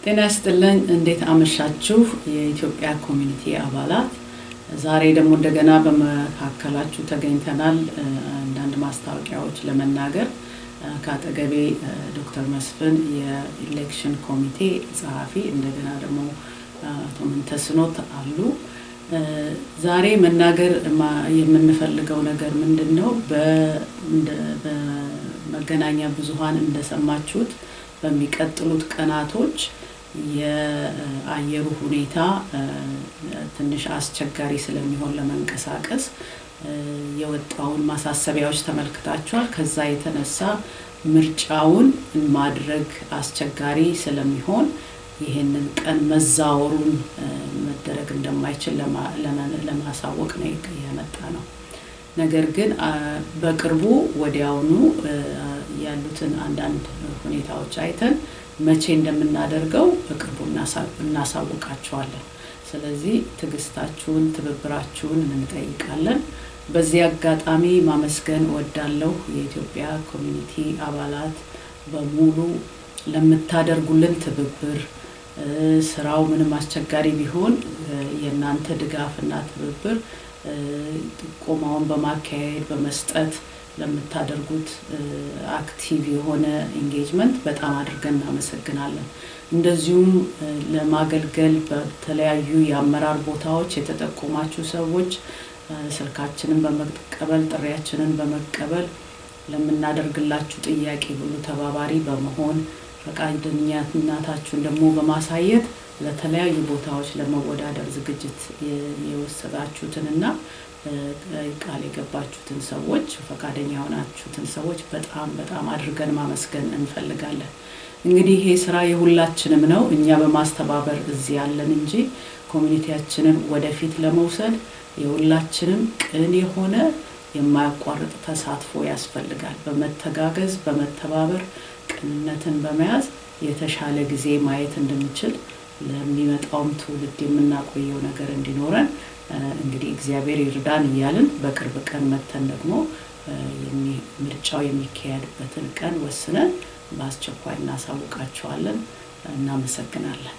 ጤና ይስጥልኝ እንዴት አመሻችሁ የኢትዮጵያ ኮሚኒቲ አባላት ዛሬ ደግሞ እንደገና በመካከላችሁ ተገኝተናል አንዳንድ ማስታወቂያዎች ለመናገር ካጠገቤ ዶክተር መስፍን የኤሌክሽን ኮሚቴ ጸሐፊ እንደገና ደግሞ አቶ መንተስኖት አሉ ዛሬ መናገር የምንፈልገው ነገር ምንድነው በመገናኛ ብዙሃን እንደሰማችሁት በሚቀጥሉት ቀናቶች የአየሩ ሁኔታ ትንሽ አስቸጋሪ ስለሚሆን ለመንቀሳቀስ የወጣውን ማሳሰቢያዎች ተመልክታችኋል ከዛ የተነሳ ምርጫውን ማድረግ አስቸጋሪ ስለሚሆን ይሄንን ቀን መዛወሩን መደረግ እንደማይችል ለማሳወቅ ነው የመጣ ነው ነገር ግን በቅርቡ ወዲያውኑ ያሉትን አንዳንድ ሁኔታዎች አይተን መቼ እንደምናደርገው በቅርቡ እናሳውቃችኋለን ስለዚህ ትግስታችሁን ትብብራችሁን እንጠይቃለን በዚህ አጋጣሚ ማመስገን ወዳለው የኢትዮጵያ ኮሚኒቲ አባላት በሙሉ ለምታደርጉልን ትብብር ስራው ምንም አስቸጋሪ ቢሆን የናንተ ድጋፍና ትብብር ጥቆማውን በማካሄድ በመስጠት ለምታደርጉት አክቲቭ የሆነ ኢንጌጅመንት በጣም አድርገን እናመሰግናለን እንደዚሁም ለማገልገል በተለያዩ የአመራር ቦታዎች የተጠቆማችሁ ሰዎች ስልካችንን በመቀበል ጥሪያችንን በመቀበል ለምናደርግላችሁ ጥያቄ ሁሉ ተባባሪ በመሆን ፈቃደኝነታችሁን ደግሞ በማሳየት ለተለያዩ ቦታዎች ለመወዳደር ዝግጅት የወሰዳችሁትንና ቃል የገባችሁትን ሰዎች ፈቃደኛ ሆናችሁትን ሰዎች በጣም አድርገን ማመስገን እንፈልጋለን እንግዲህ ይሄ ስራ የሁላችንም ነው እኛ በማስተባበር እዚህ ያለን እንጂ ኮሚኒቲያችንን ወደፊት ለመውሰድ የሁላችንም ቅን የሆነ የማያቋርጥ ተሳትፎ ያስፈልጋል በመተጋገዝ በመተባበር ቅንነትን በመያዝ የተሻለ ጊዜ ማየት እንድንችል ለሚመጣውም ትውልድ የምናቆየው ነገር እንዲኖረን እንግዲህ እግዚአብሔር ይርዳን ይያልን በቅርብ ቀን መተን ደግሞ ምርጫው የሚካሄድበትን ቀን ወስነን በአስቸኳይ እናሳውቃችኋለን እናመሰግናለን